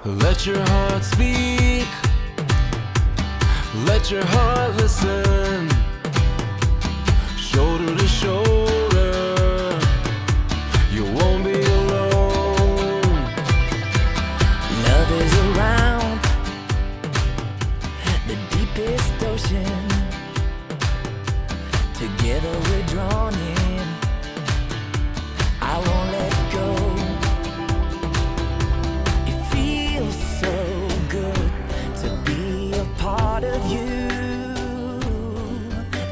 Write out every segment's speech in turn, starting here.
Let your heart speak. Let your heart listen. Shoulder to shoulder, you won't be alone. Love is around the deepest ocean. Together we're drawn in. I won't let go. It feels so good to be a part of you.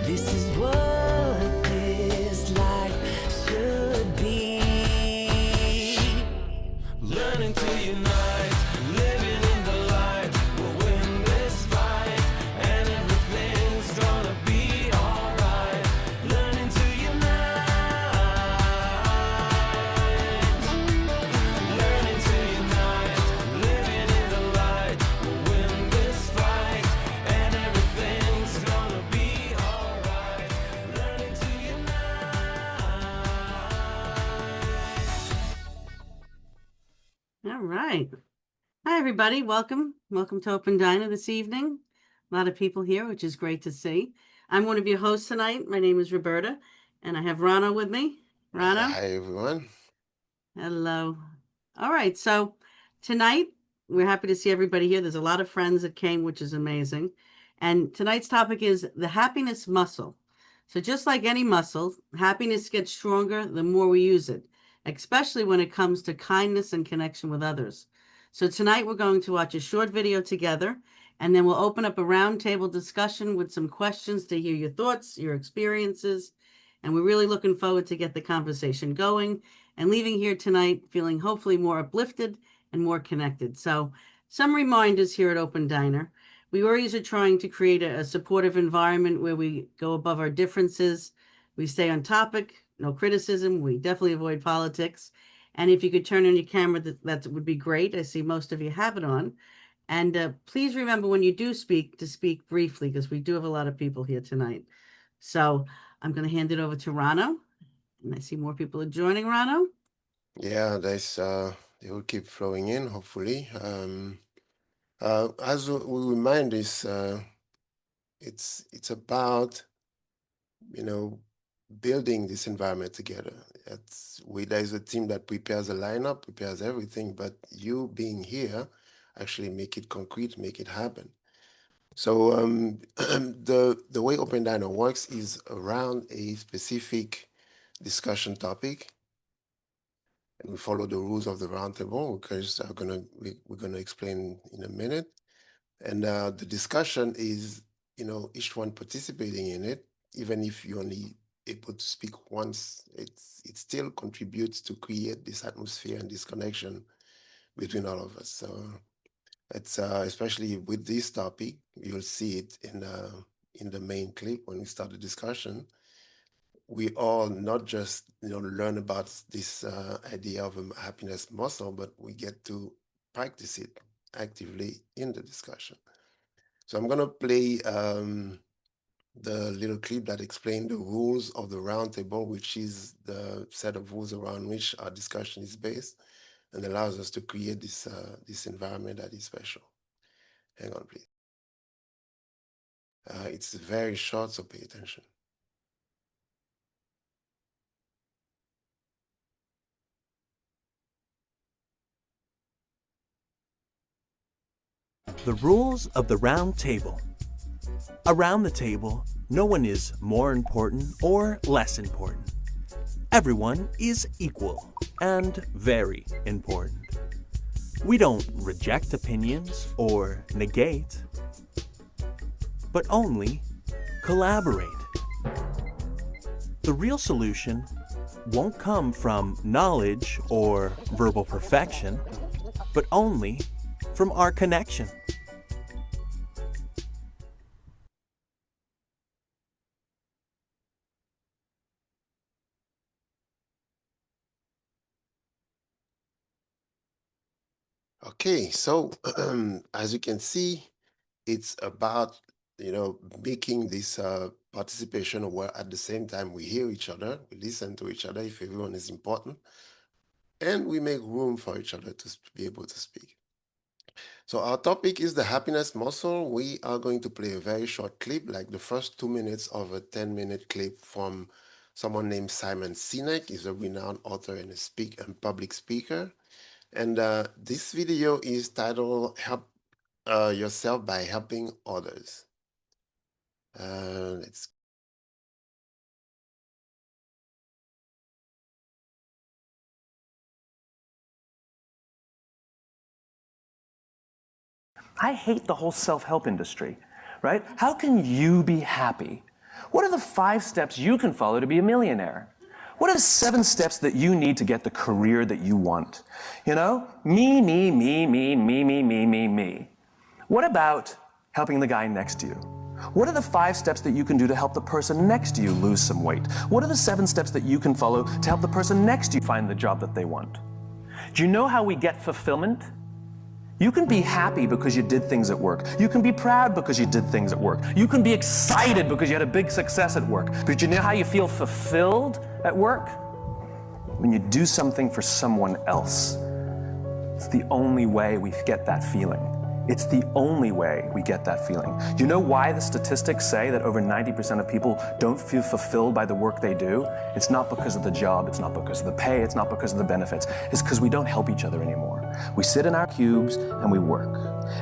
This is what this life should be. Learning to unite, living in the light. We'll win this fight, and everything's gonna be alright. Learning to unite. Learning to unite, living in the light. We'll win this fight, and everything's gonna be alright. Learning to unite. All right. Hi, everybody. Welcome. Welcome to Open Diner this evening. A lot of people here, which is great to see. I'm one of your hosts tonight. My name is Roberta, and I have Rano with me. Rano, Hi everyone. hello. All right. So tonight, we're happy to see everybody here. There's a lot of friends that came, which is amazing. And tonight's topic is the happiness muscle. So just like any muscle, happiness gets stronger the more we use it, especially when it comes to kindness and connection with others. So tonight we're going to watch a short video together, and then we'll open up a roundtable discussion with some questions to hear your thoughts, your experiences, and we're really looking forward to get the conversation going and leaving here tonight feeling hopefully more uplifted and more connected. So some reminders here at Open Diner. We always are trying to create a supportive environment where we go above our differences. We stay on topic, no criticism. We definitely avoid politics. And if you could turn on your camera, that would be great. I see most of you have it on. And please remember when you do speak to speak briefly, because we do have a lot of people here tonight. So I'm going to hand it over to Rano. And I see more people are joining, Rano. Yeah, they will keep flowing in, hopefully. As we remind this, it's about, you know, building this environment together. There's a team that prepares the lineup, prepares everything, but you being here actually make it concrete, make it happen. So the way Open Diner works is around a specific discussion topic, and we follow the rules of the roundtable, because we're gonna explain in a minute. And the discussion is, each one participating in it, even if you only able to speak once, it still contributes to create this atmosphere and this connection between all of us. So it's especially with this topic, you'll see it in the main clip when we start the discussion. We all not just learn about this idea of a happiness muscle, but we get to practice it actively in the discussion. So I'm gonna play the little clip that explains the rules of the roundtable, which is the set of rules around which our discussion is based, and allows us to create this environment that is special. Hang on, please. It's very short, so pay attention. The rules of the round table. Around the table, no one is more important or less important. Everyone is equal and very important. We don't reject opinions or negate, but only collaborate. The real solution won't come from knowledge or verbal perfection, but only from our connection. Okay, so as you can see, it's about making this participation where at the same time we hear each other, we listen to each other if everyone is important, and we make room for each other to be able to speak. So our topic is the happiness muscle. We are going to play a very short clip, like the first 2 minutes of a 10-minute clip from someone named Simon Sinek. He's a renowned author and a public speaker. And this video is titled "Help Yourself by Helping Others." Let's I hate the whole self-help industry, right? How can you be happy? What are the 5 steps you can follow to be a millionaire? What are the 7 steps that you need to get the career that you want? You know, me, me, me, me, me, me, me, me, me. What about helping the guy next to you? What are the 5 steps that you can do to help the person next to you lose some weight? What are the 7 steps that you can follow to help the person next to you find the job that they want? Do you know how we get fulfillment? You can be happy because you did things at work. You can be proud because you did things at work. You can be excited because you had a big success at work. But you know how you feel fulfilled at work? When you do something for someone else. It's the only way we get that feeling. It's the only way we get that feeling. Do you know why the statistics say that over 90% of people don't feel fulfilled by the work they do? It's not because of the job, it's not because of the pay, it's not because of the benefits. It's because we don't help each other anymore. We sit in our cubes and we work.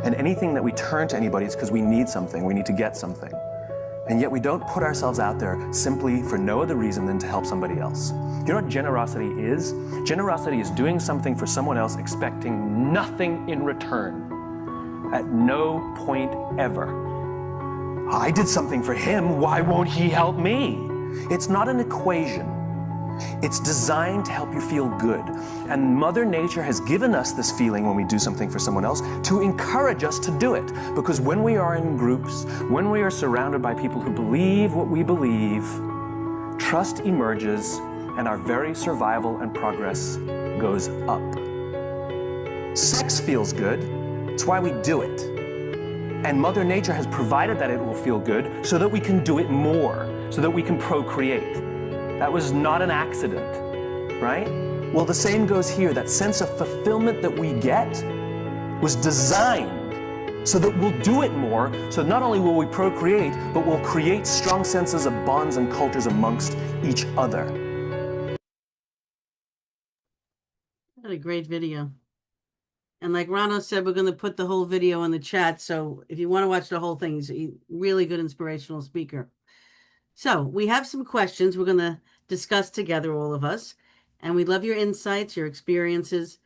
And anything that we turn to anybody is because we need something, we need to get something. And yet we don't put ourselves out there simply for no other reason than to help somebody else. You know what generosity is? Generosity is doing something for someone else expecting nothing in return. At no point ever. I did something for him, why won't he help me? It's not an equation. It's designed to help you feel good. And Mother Nature has given us this feeling when we do something for someone else to encourage us to do it. Because when we are in groups, when we are surrounded by people who believe what we believe, trust emerges and our very survival and progress goes up. Sex feels good. It's why we do it. And Mother Nature has provided that it will feel good so that we can do it more, so that we can procreate. That was not an accident, right? Well, the same goes here. That sense of fulfillment that we get was designed so that we'll do it more, so not only will we procreate, but we'll create strong senses of bonds and cultures amongst each other. What a great video. And like Rano said, we're going to put the whole video in the chat. So if you want to watch the whole thing, he's a really good inspirational speaker. So we have some questions we're going to discuss together, all of us. And we love your insights, your experiences.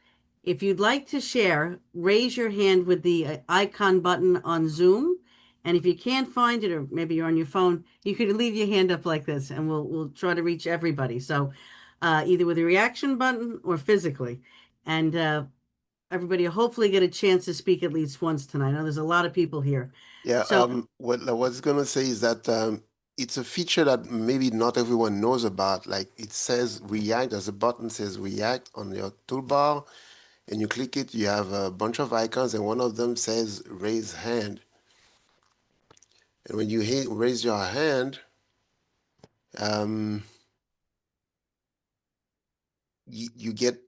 If you'd like to share, raise your hand with the icon button on Zoom. And if you can't find it, or maybe you're on your phone, you could leave your hand up like this, and we'll try to reach everybody. So either with a reaction button or physically. And everybody will hopefully get a chance to speak at least once tonight. I know there's a lot of people here. Yeah, So what I was gonna say is that it's a feature that maybe not everyone knows about. Like it says react, there's a button says react on your toolbar, and you click it, you have a bunch of icons, and one of them says raise hand. And when you raise your hand, you get,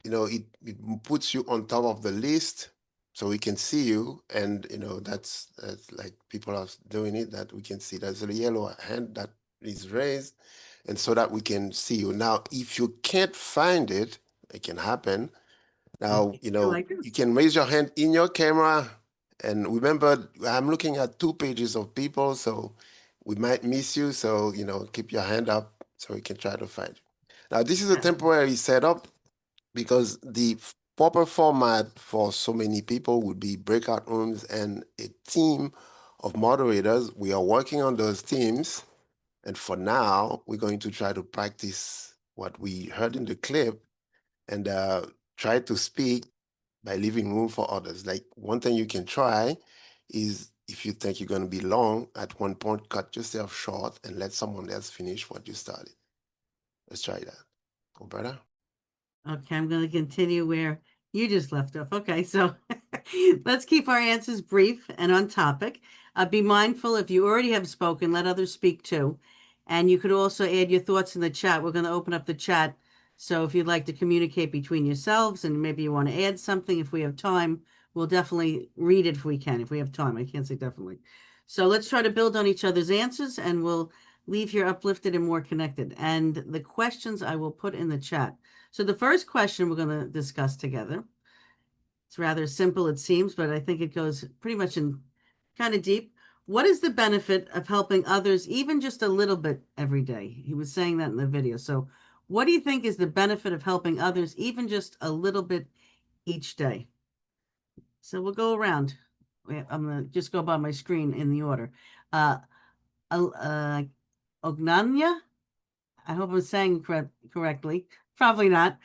it puts you on top of the list so we can see you. And, that's like people are doing it, that we can see there's a yellow hand that is raised, and so that we can see you. Now, if you can't find it, it can happen. Now, like this. you can raise your hand in your camera. And remember, I'm looking at 2 pages of people, so we might miss you. So, keep your hand up so we can try to find you. Now, this is a temporary setup because the proper format for so many people would be breakout rooms and a team of moderators. We are working on those teams. And for now, we're going to try to practice what we heard in the clip and try to speak by leaving room for others. Like one thing you can try is if you think you're going to be long, at one point, cut yourself short and let someone else finish what you started. Let's try that. Roberta? Okay, I'm going to continue where you just left off. Okay, so let's keep our answers brief and on topic. Be mindful if you already have spoken, let others speak too. And you could also add your thoughts in the chat. We're going to open up the chat. So if you'd like to communicate between yourselves and maybe you want to add something, if we have time, we'll definitely read it if we can, if we have time. I can't say definitely. So let's try to build on each other's answers and we'll leave here uplifted and more connected. And the questions I will put in the chat. So the first question we're going to discuss together. It's rather simple, it seems, but I think it goes pretty much in kind of deep. What is the benefit of helping others even just a little bit every day? He was saying that in the video. So, what do you think is the benefit of helping others even just a little bit each day? So, we'll go around. I'm going to just go by my screen in the order. Uh, Ognanya, I hope I'm saying correctly. Probably not.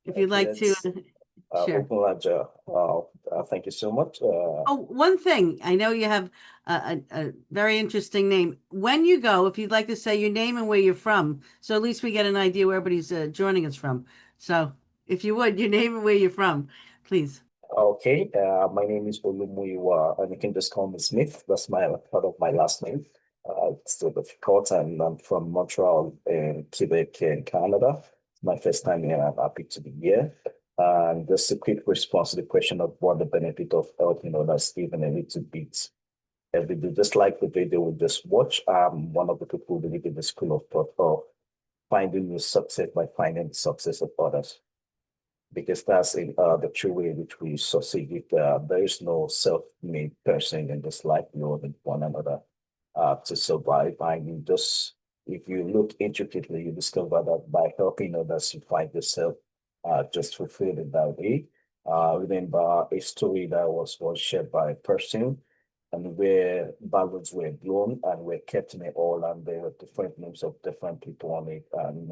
If you'd Okay, like to that's share. Ogunlaja. Thank you so much. Oh, one thing. I know you have a very interesting name. When you go, if you'd like to say your name and where you're from, so at least we get an idea where everybody's joining us from. So, if you would, your name and where you're from, please. Okay, my name is Olumuyiwa, and you can just call me Smith. That's my part of my last name. It's still difficult, and I'm from Montreal in Quebec, in Canada. It's my first time here. I'm happy to be here. And just a quick response to the question of what the benefit of helping others even a little bit every day. Just like the video we just watched, one of the people who believe in the school of thought of finding your success by finding the success of others, because that's the true way in which we succeed. There is no self-made person in this life. We all need one another to survive. And you just, if you look intricately, you discover that by helping others, you find yourself just fulfilled in that way. Remember a story that was shared by a person, and where balloons were blown and were kept in a hall, and there were different names of different people on it. And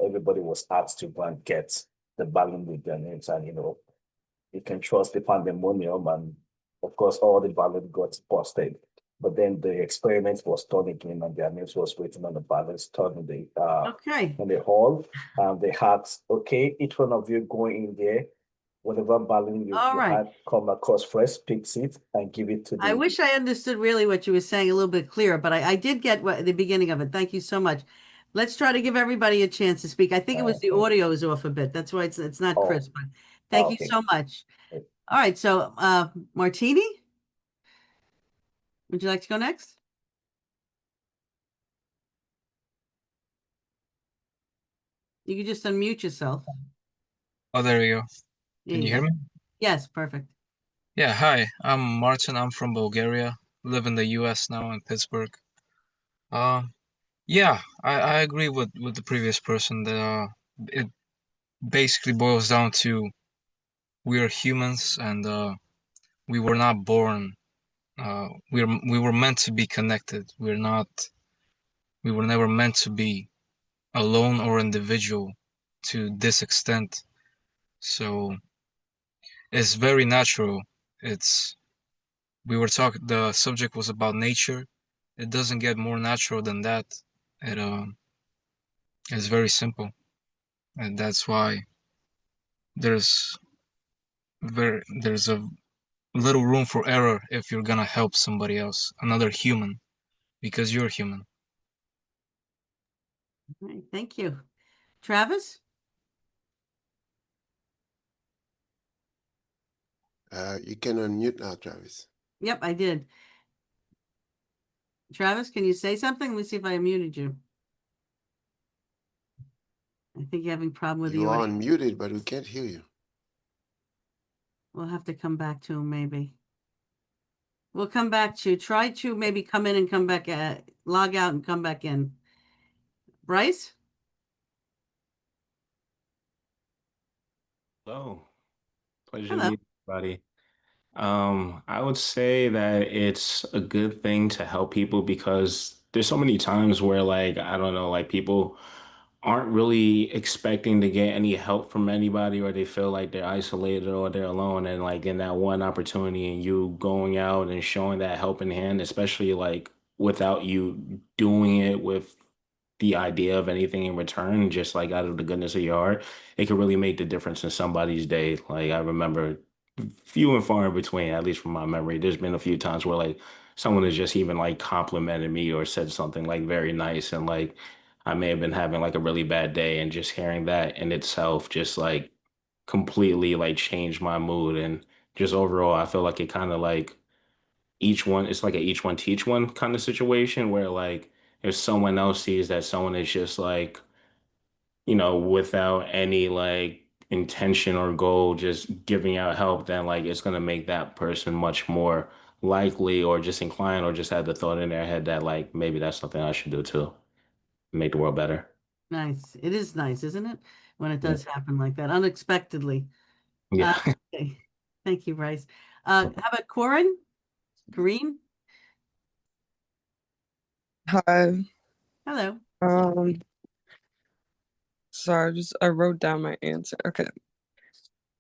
everybody was asked to go and get the balloon with their names, and you can trust the pandemonium, and of course all the balloon got busted. But then the experiment was done again, and their names was written on the balloons, turned Okay. in the hall, and they had, okay, each one of you go in there, whatever balloon All you right. had come across first, pick it and give it to I the wish I understood really what you were saying a little bit clearer, but I did get the beginning of it. Thank you so much. Let's try to give everybody a chance to speak. I think it was the okay. audio is off a bit. That's why it's not Oh, crisp, but thank you okay. so much. All right, so Martini, would you like to go next? You can just unmute yourself. Oh, there we go. There Can you you hear go. me? Yes, perfect. Yeah, hi. I'm Martin. I'm from Bulgaria. Live in the US now in Pittsburgh. Yeah, I agree with the previous person that it basically boils down to we are humans and we were not born we were meant to be connected. We were never meant to be alone or individual to this extent. So it's very natural. It's we were talking, the subject was about nature. It doesn't get more natural than that. It it's very simple, and that's why there's there's a little room for error if you're gonna help somebody else, another human, because you're human. All right, thank you. Travis? You can unmute now, Travis. Yep, I did. Travis, can you say something? Let me see if I unmuted you. I think you're having a problem with the You are audio. unmuted, but we can't hear you. We'll have to come back to him maybe. We'll come back to try to maybe come in and come back log out and come back in. Bryce? Hello. Pleasure to Hello. meet everybody. I would say that it's a good thing to help people because there's so many times where like I don't know, like people aren't really expecting to get any help from anybody or they feel like they're isolated or they're alone and like in that one opportunity and you going out and showing that helping hand, especially like without you doing it with the idea of anything in return, just like out of the goodness of your heart, it could really make the difference in somebody's day. Like I remember few and far in between, at least from my memory. There's been a few times where like someone has just even like complimented me or said something like very nice, and like I may have been having like a really bad day, and just hearing that in itself just like completely like change my mood. And just overall, I feel like it kind of like each one, it's like a each one teach one kind of situation where like if someone else sees that someone is just like, without any like intention or goal, just giving out help, then like it's gonna make that person much more likely or just inclined or just have the thought in their head that like maybe that's something I should do too. Make the world better. Nice. It is nice, isn't it? When it Yeah. does happen like that, unexpectedly. Uh, Yeah. okay. Thank you, Bryce. How about Corin? Green? Hi. Hello. Um, sorry, I wrote down my answer. Okay.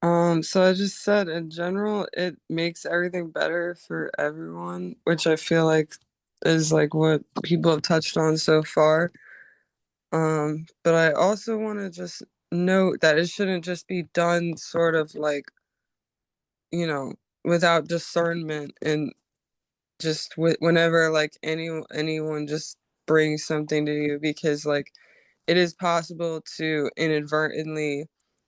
So I just said in general, it makes everything better for everyone, which I feel like is like what people have touched on so far. But I also want to just note that it shouldn't just be done sort of like, you know, without discernment and just whenever like anyone just brings something to you because like it is possible to inadvertently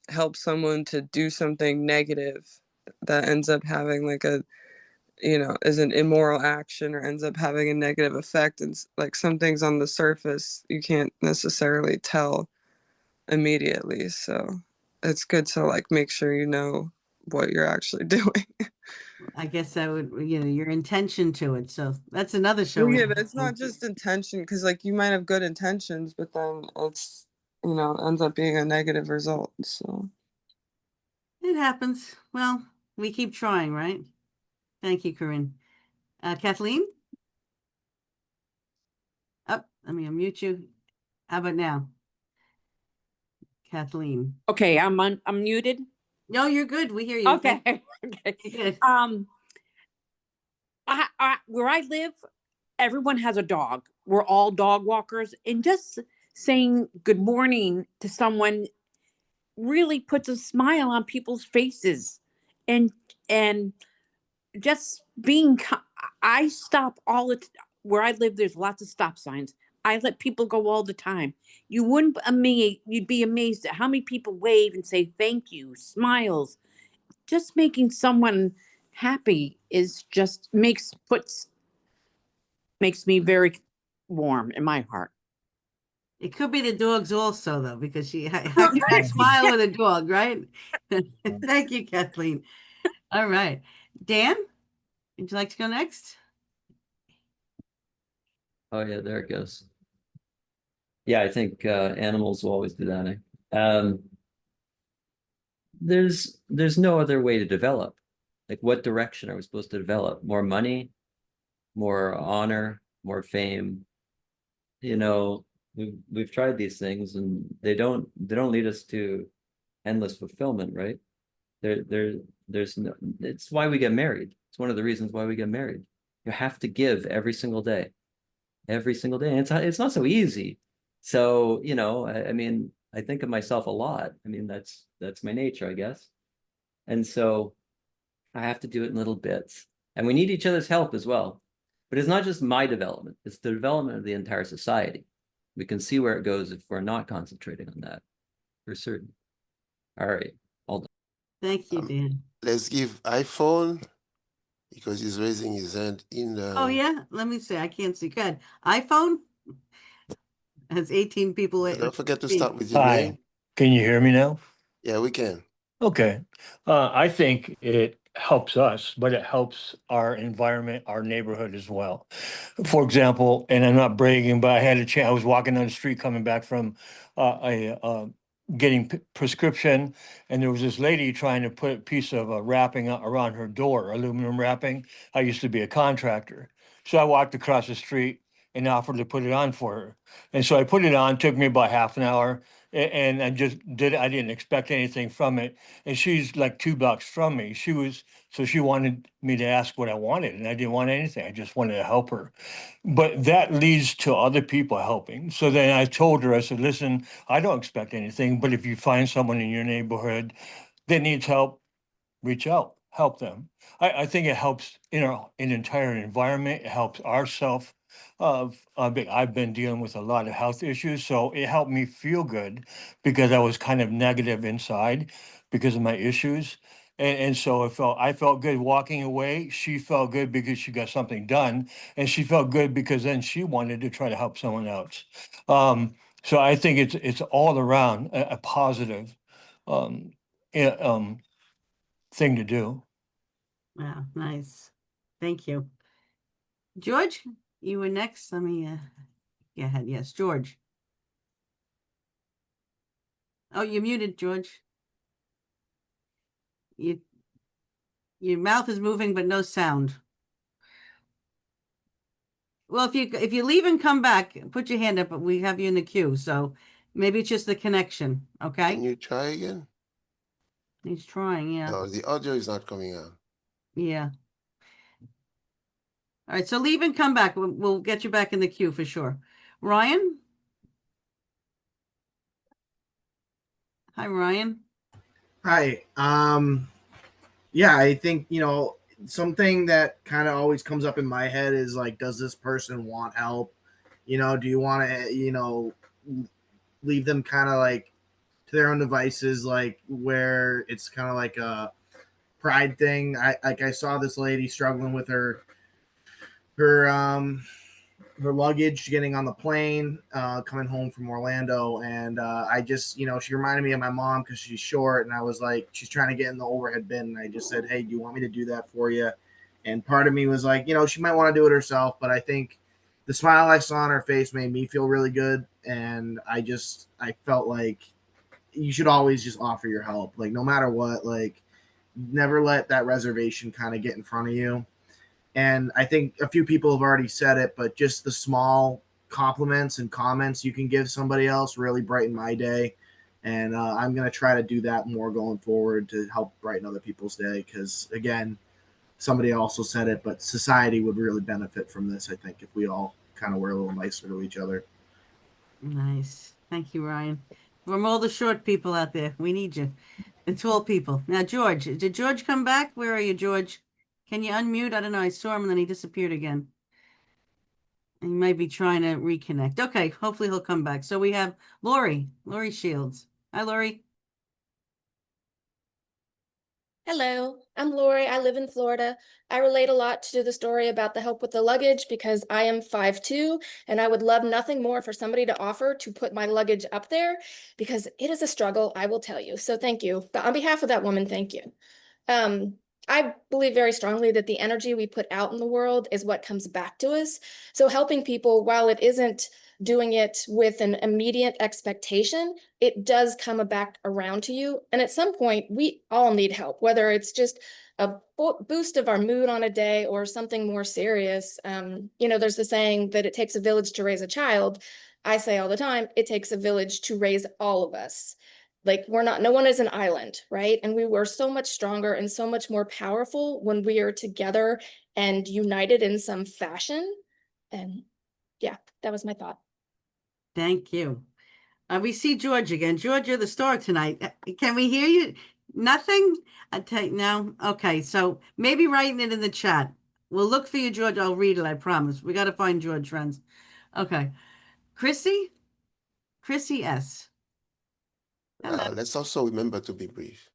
help someone to do something negative that ends up having like is an immoral action or ends up having a negative effect and like some things on the surface you can't necessarily tell immediately, so it's good to like make sure you know what you're actually doing. I guess that would, your intention to it. So that's another show Well, we yeah, have but to it's not do. just intention because like you might have good intentions, but then it's ends up being a negative result. So It happens. Well, we keep trying, right? Thank you, Corinne. Kathleen? Up. Let me unmute you. How about now? Kathleen. Okay, I'm muted. No, you're good. We hear you. Okay. Okay. You're good. Where I live, everyone has a dog. We're all dog walkers, and just saying good morning to someone really puts a smile on people's faces, and and just I stop all the where I live. There's lots of stop signs. I let people go all the time. You'd be amazed at how many people wave and say thank you, smiles. Just making someone happy is just makes me very warm in my heart. It could be the dogs also, though, because how can you smile with a dog, right? Thank you, Kathleen. All right. Dan, would you like to go next? Oh yeah, there it goes. Yeah, I think animals will always do that. There's no other way to develop. Like, what direction are we supposed to develop? More money, more honor, more fame? We've tried these things, and they don't lead us to endless fulfillment, right? There, there, there's no. It's why we get married. It's one of the reasons why we get married. You have to give every single day. And it's not so easy. So, I mean, I think of myself a lot. I mean, that's my nature, I guess. And so I have to do it in little bits. And we need each other's help as well. But it's not just my development, it's the development of the entire society. We can see where it goes if we're not concentrating on that, for certain. All right. All done. Thank you, Dan. Let's give iPhone because he's raising his hand in Oh, yeah. Let me see. I can't see. Good. iPhone has 18 people. Don't forget to speak. start with your Hi, name. can you hear me now? Yeah, we can. Okay. I think it helps us, but it helps our environment, our neighborhood as well. For example, and I'm not bragging, but I had a chance, I was walking down the street coming back from a getting prescription, and there was this lady trying to put a piece of wrapping around her door, aluminum wrapping. I used to be a contractor. So I walked across the street and offered to put it on for her. And so I put it on, took me about half an hour, and I just did it. I didn't expect anything from it. And she's like 2 blocks from me. So she wanted me to ask what I wanted, and I didn't want anything. I just wanted to help her. But that leads to other people helping. So then I told her, I said, listen, I don't expect anything, but if you find someone in your neighborhood that needs help, reach out, help them. I think it helps an entire environment. It helps ourself. I've been dealing with a lot of health issues, so it helped me feel good because I was kind of negative inside. because of my issues. And so I felt good walking away. She felt good because she got something done, and she felt good because then she wanted to try to help someone else. So I think it's all around a positive um, yeah, thing to do. Wow, nice. Thank you. George, you were next. Let me go ahead. Yes, George. Oh, you're muted, George. Your mouth is moving, but no sound. Well, if you leave and come back, put your hand up, but we have you in the queue. So maybe it's just the connection. Okay. Can you try again? He's trying, yeah. No, the audio is not coming out. Yeah. All right, so leave and come back. We'll get you back in the queue for sure. Ryan? Hi, Ryan. Hi. Yeah, I think, something that kind of always comes up in my head is like, does this person want help? Do you want to, leave them kind of like to their own devices, like where it's kind of like a pride thing. I saw this lady struggling with her her luggage getting on the plane, coming home from Orlando. And I just, she reminded me of my mom because she's short. And I was like, she's trying to get in the overhead bin. And I just said, hey, do you want me to do that for you? And part of me was like, she might want to do it herself. But I think the smile I saw on her face made me feel really good. And I felt like you should always just offer your help. Like, no matter what, like, never let that reservation kind of get in front of you. And I think a few people have already said it, but just the small compliments and comments you can give somebody else really brighten my day. And I'm going to try to do that more going forward to help brighten other people's day. Because, again, somebody also said it, but society would really benefit from this, I think, if we all kind of were a little nicer to each other. Nice. Thank you, Ryan. From all the short people out there, we need you. The tall people. Now, George, did George come back? Where are you, George? Can you unmute? I don't know. I saw him and then he disappeared again. He might be trying to reconnect. Okay, hopefully he'll come back. So we have Lori Shields. Hi, Lori. Hello, I'm Lori. I live in Florida. I relate a lot to the story about the help with the luggage because I am 5'2", and I would love nothing more for somebody to offer to put my luggage up there because it is a struggle, I will tell you. So thank you. But on behalf of that woman, thank you. I believe very strongly that the energy we put out in the world is what comes back to us. So helping people, while it isn't doing it with an immediate expectation, it does come back around to you. And at some point, we all need help, whether it's just a boost of our mood on a day or something more serious. There's the saying that it takes a village to raise a child. I say all the time, it takes a village to raise all of us. Like, no one is an island, right? And we were so much stronger and so much more powerful when we are together and united in some fashion. And yeah, that was my thought. Thank you. We see George again. George, you're the star tonight. Can we hear you? Nothing? I tell you, no. Okay, so maybe writing it in the chat. We'll look for you, George. I'll read it, I promise. We got to find George, friends. Okay. Chrissy S. Hello. Let's also remember to be brief.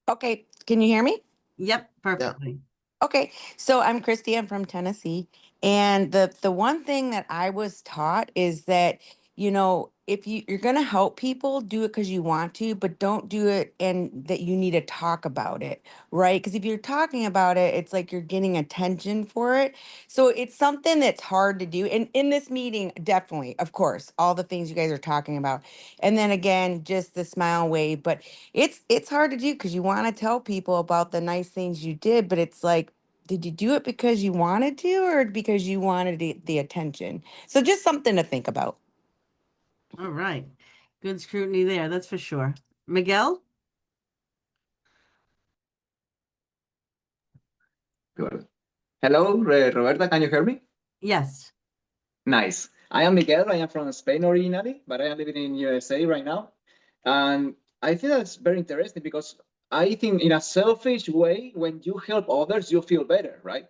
Okay, can you hear me? Yep, perfectly. Okay, so I'm Christy. I'm from Tennessee, and the one thing that I was taught is that if you're gonna help people, do it because you want to, but don't do it and that you need to talk about it, right? Because if you're talking about it, it's like you're getting attention for it. So it's something that's hard to do. And in this meeting, definitely, of course, all the things you guys are talking about, and then again, just the smile wave. But it's hard to do because you want to tell people about the nice things you did, but it's like, did you do it because you wanted to or because you wanted the attention? So just something to think about. All right. Good scrutiny there, that's for sure. Miguel? Good. Hello, Roberta, can you hear me? Yes. Nice. I am Miguel. I am from Spain originally, but I am living in USA right now. And I think that's very interesting because I think in a selfish way, when you help others, you feel better, right?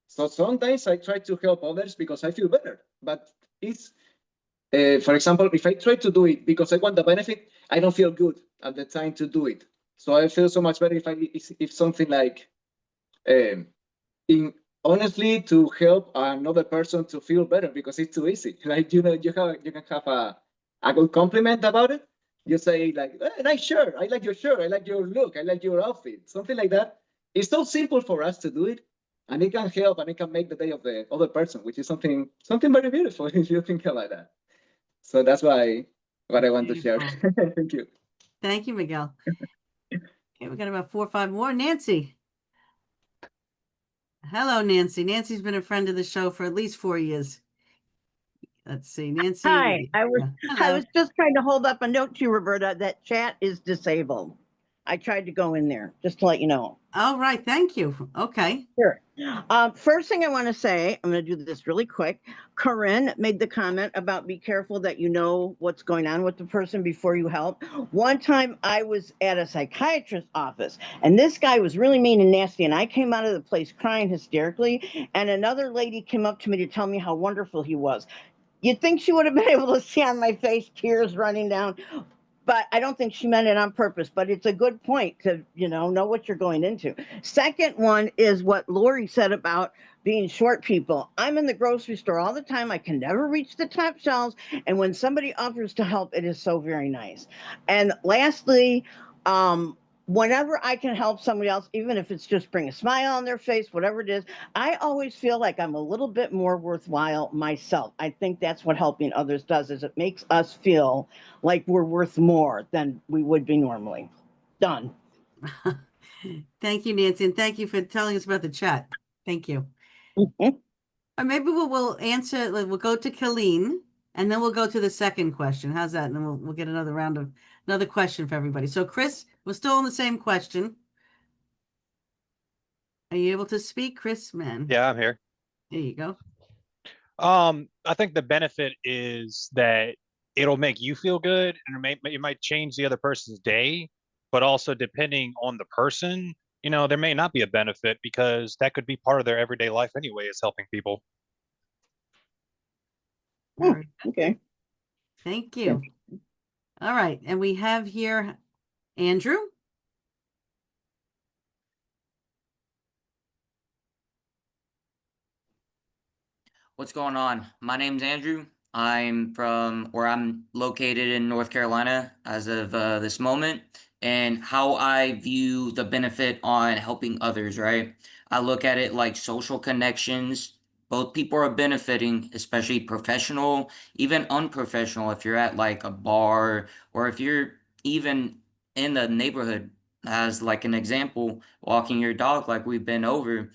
So sometimes I try to help others because I feel better, but it's, for example, if I try to do it because I want the benefit, I don't feel good. at the time to do it. So I feel so much better if something like um, in honestly to help another person to feel better because it's too easy. Like you can have a good compliment about it. You say like, nice shirt, I like your shirt, I like your look, I like your outfit, something like that. It's so simple for us to do it, and it can help and it can make the day of the other person, which is something very beautiful if you think about that. So that's why what I want to share. Thank you. Thank you, Miguel. Okay, we got about 4 or 5 more. Nancy. Hello, Nancy. Nancy's been a friend of the show for at least 4 years. Let's see, Nancy. Hi, I yeah, hello. was just trying to hold up a note to you, Roberta, that chat is disabled. I tried to go in there just to let you know. All right, thank you. Okay. Sure. First thing I want to say, I'm going to do this really quick. Corinne made the comment about be careful that you know what's going on with the person before you help. One time I was at a psychiatrist's office and this guy was really mean and nasty, and I came out of the place crying hysterically, and another lady came up to me to tell me how wonderful he was. You'd think she would have been able to see on my face tears running down, but I don't think she meant it on purpose. But it's a good point to, know what you're going into. Second one is what Lori said about being short people. I'm in the grocery store all the time. I can never reach the top shelves. And when somebody offers to help, it is so very nice. And lastly, whenever I can help somebody else, even if it's just bring a smile on their face, whatever it is, I always feel like I'm a little bit more worthwhile myself. I think that's what helping others does, is it makes us feel like we're worth more than we would be normally. Done. Thank you, Nancy, and thank you for telling us about the chat. Thank you. Or maybe we'll answer, we'll go to Colleen, and then we'll go to the second question. How's that? And then we'll get another round of another question for everybody. So Chris, we're still on the same question. Are you able to speak, Chris, man? Yeah, I'm here. There you go. I think the benefit is that it'll make you feel good, and it might change the other person's day, but also depending on the person, there may not be a benefit because that could be part of their everyday life anyway, is helping people. Okay. Thank you. All right, and we have here Andrew. What's going on? My name's Andrew. I'm located in North Carolina as of this moment, and how I view the benefit on helping others, right? I look at it like social connections. Both people are benefiting, especially professional, even unprofessional. If you're at like a bar, or if you're even in the neighborhood, as like an example, walking your dog like we've been over,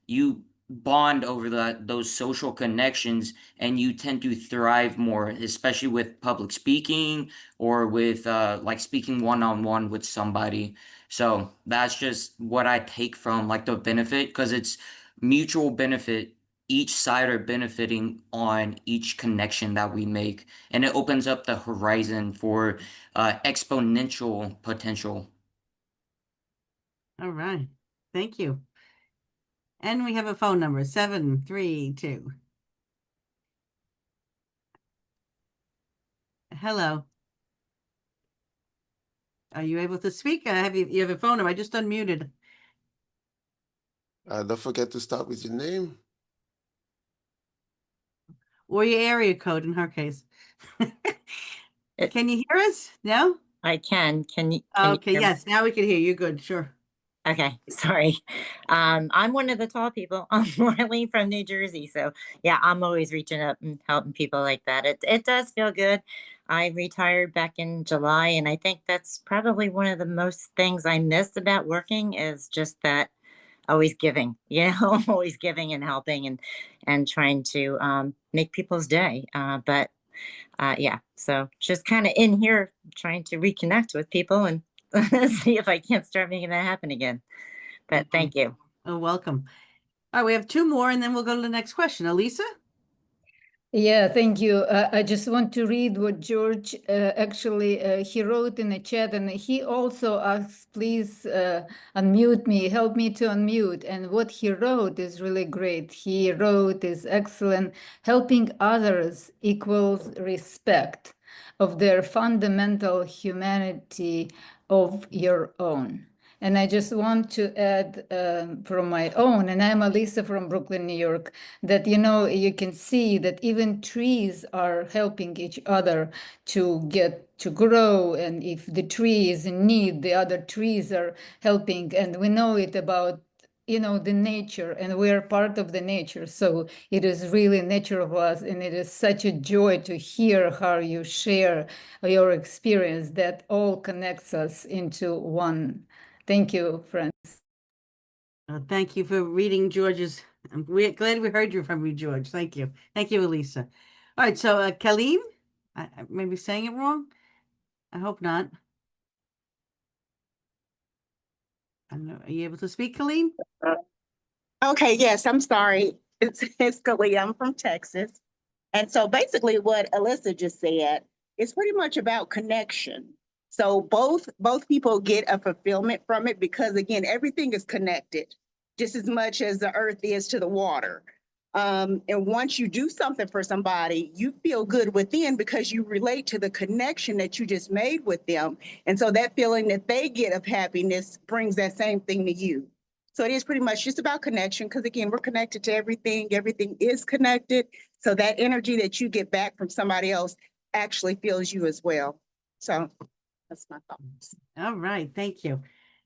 you bond over those social connections, and you tend to thrive more, especially with public speaking, or with like speaking one-on-one with somebody. So that's just what I take from like the benefit, because it's mutual benefit. Each side are benefiting on each connection that we make, and it opens up the horizon for exponential potential. All right. Thank you. And we have a phone number, 732. Hello. Are you able to speak? You have a phone number. I just unmuted. Don't forget to start with your name. Or your area code in her case. Can you hear us? No? I can. Can you? Okay, yes, now we can hear you. Good, sure. Okay, sorry. I'm one of the tall people. I'm Marley from New Jersey. So yeah, I'm always reaching up and helping people like that. It does feel good. I retired back in July, and I think that's probably one of the most things I miss about working, is just that always giving, always giving and helping, and trying to make people's day. But yeah, so just kind of in here trying to reconnect with people and see if I can't start making that happen again. But thank you. Oh, welcome. All right, we have 2 more, and then we'll go to the next question. Elisa? Yeah, thank you. I just want to read what George actually he wrote in the chat, and he also asked, please unmute me, help me to unmute. And what he wrote is really great. He wrote is excellent. Helping others equals respect. of their fundamental humanity of your own. And I just want to add from my own, and I'm Alisa from Brooklyn, New York, that, you can see that even trees are helping each other to get to grow. And if the tree is in need, the other trees are helping. And we know it about the nature, and we're part of the nature. So it is really nature of us, and it is such a joy to hear how you share your experience that all connects us into one. Thank you, friends. Thank you for reading George's. We're glad we heard you from you, George. Thank you. Thank you, Elisa. All right, so Kaleem, I may be saying it wrong. I hope not. I don't know. Are you able to speak, Kaleem? Okay, yes, I'm sorry. It's Kalia. I'm from Texas. And so basically what Alyssa just said is pretty much about connection. So both people get a fulfillment from it because again, everything is connected just as much as the earth is to the water. And once you do something for somebody, you feel good within because you relate to the connection that you just made with them. And so that feeling that they get of happiness brings that same thing to you. So it is pretty much just about connection because again, we're connected to everything. Everything is connected. So that energy that you get back from somebody else actually feels you as well. So that's my thoughts. All right, thank you.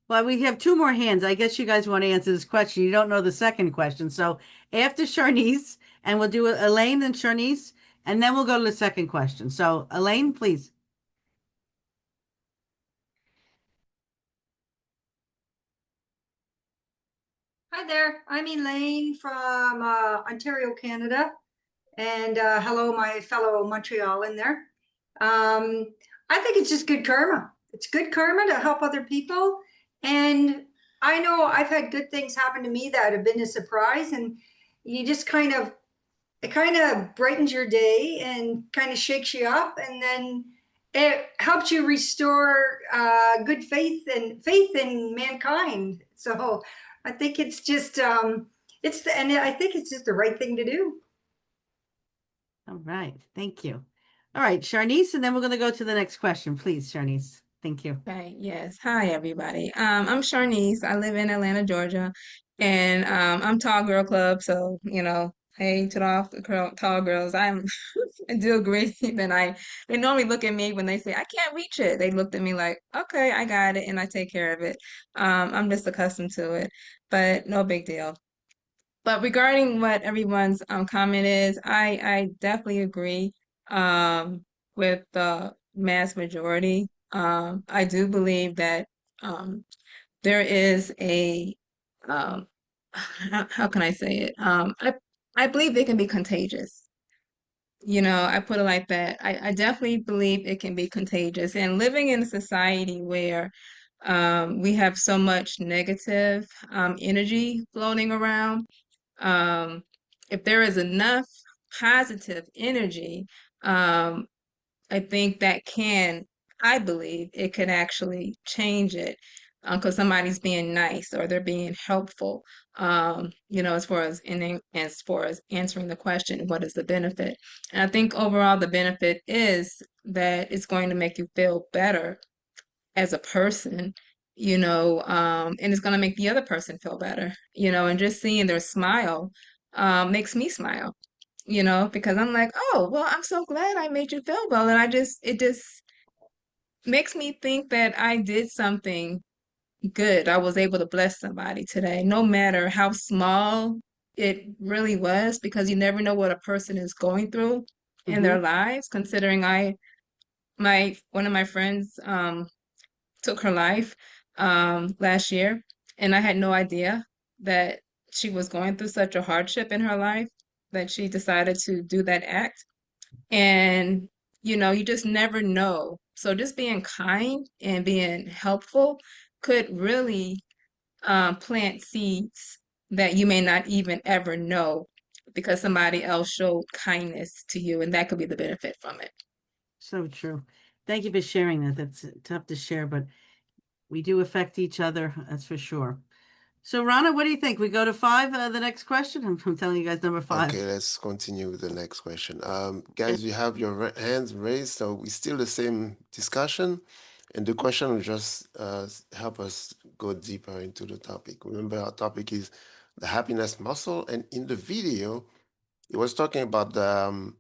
Well, we have two more hands. I guess you guys want to answer this question. You don't know the second question. So after Charnice, and we'll do Elaine and Charnice, and then we'll go to the second question. So Elaine, please. Hi there, I'm Elaine from Ontario, Canada. And hello, my fellow Montreal in there. I think it's just good karma. It's good karma to help other people. And I know I've had good things happen to me that have been a surprise. And you just it kind of brightens your day and kind of shakes you up. And then it helps you restore good faith in mankind. So I think it's just and I think it's just the right thing to do. All right, thank you. All right, Charnice, and then we're going to go to the next question. Please, Charnice. Thank you. Okay, yes. Hi, everybody. I'm Charnice. I live in Atlanta, Georgia, and I'm Tall Girl Club. So, hey to the tall girls. I do agree that they normally look at me when they say, I can't reach it. They looked at me like, okay, I got it, and I take care of it. I'm just accustomed to it, but no big deal. But regarding what everyone's comment is, I definitely agree with the mass majority. I do believe that there is how can I say it? I believe they can be contagious. I put it like that. I definitely believe it can be contagious. And living in a society where we have so much negative energy floating around, if there is enough positive energy, I think I believe it could actually change it because somebody's being nice or they're being helpful. As far as answering the question, what is the benefit? And I think overall the benefit is that it's going to make you feel better as a person, and it's going to make the other person feel better, and just seeing their smile makes me smile, because I'm like, oh, well, I'm so glad I made you feel well. And it just makes me think that I did something good. I was able to bless somebody today, no matter how small it really was, because you never know what a person is going through in their lives, considering one of my friends, took her life last year, and I had no idea that she was going through such a hardship in her life that she decided to do that act. And you just never know. So just being kind and being helpful could really plant seeds that you may not even ever know because somebody else showed kindness to you, and that could be the benefit from it. So true. Thank you for sharing that. That's tough to share, but we do affect each other, that's for sure. So Rana, what do you think? We go to 5, the next question? I'm telling you guys number 5. Okay, let's continue with the next question. Guys, you have your hands raised, so we still the same discussion, and the question will just help us go deeper into the topic. Remember, our topic is the happiness muscle, and in the video, it was talking about the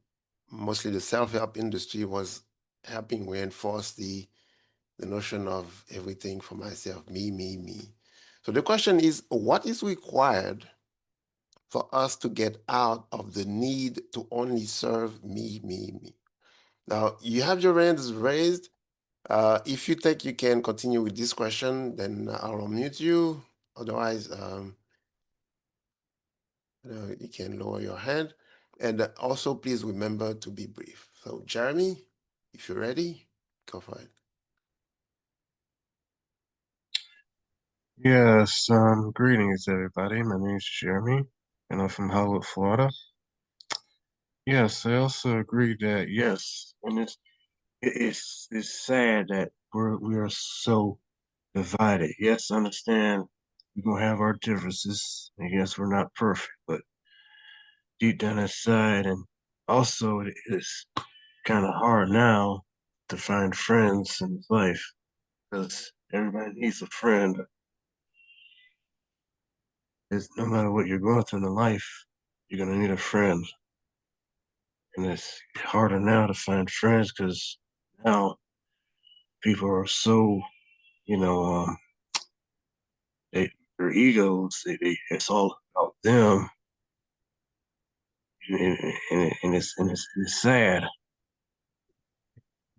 mostly the self-help industry was helping reinforce the notion of everything for myself, me, me, me. So the question is, what is required for us to get out of the need to only serve me, me, me? Now, you have your hands raised. If you think you can continue with this question, then I'll unmute you. Otherwise, you can lower your hand. And also, please remember to be brief. So, Jeremy, if you're ready, go for it. Yes, greetings everybody. My name is Jeremy, and I'm from Hollywood, Florida. Yes, I also agree that yes, and it's sad that we are so divided. Yes, I understand we're gonna have our differences, and yes, we're not perfect, but deep down inside, and also it is kind of hard now to find friends in life because everybody needs a friend. Is no matter what you're going through in life, you're gonna need a friend. And it's harder now to find friends because now people are so, you know, their egos, it's all about them. And it's sad.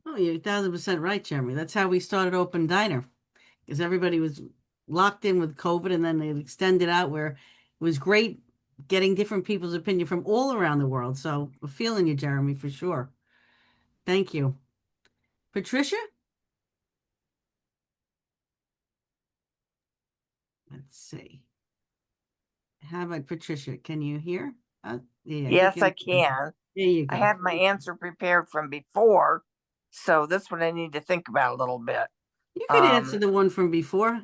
Oh, you're 1,000% right, Jeremy. That's how we started Open Diner, because everybody was locked in with COVID, and then they extended out where it was great getting different people's opinion from all around the world. So we're feeling you, Jeremy, for sure. Thank you. Patricia? Let's see. How about Patricia? Can you hear? Yeah, Yes, I can. There you I go. had my answer prepared from before, so this one I need to think about a little bit. You could answer the one from before.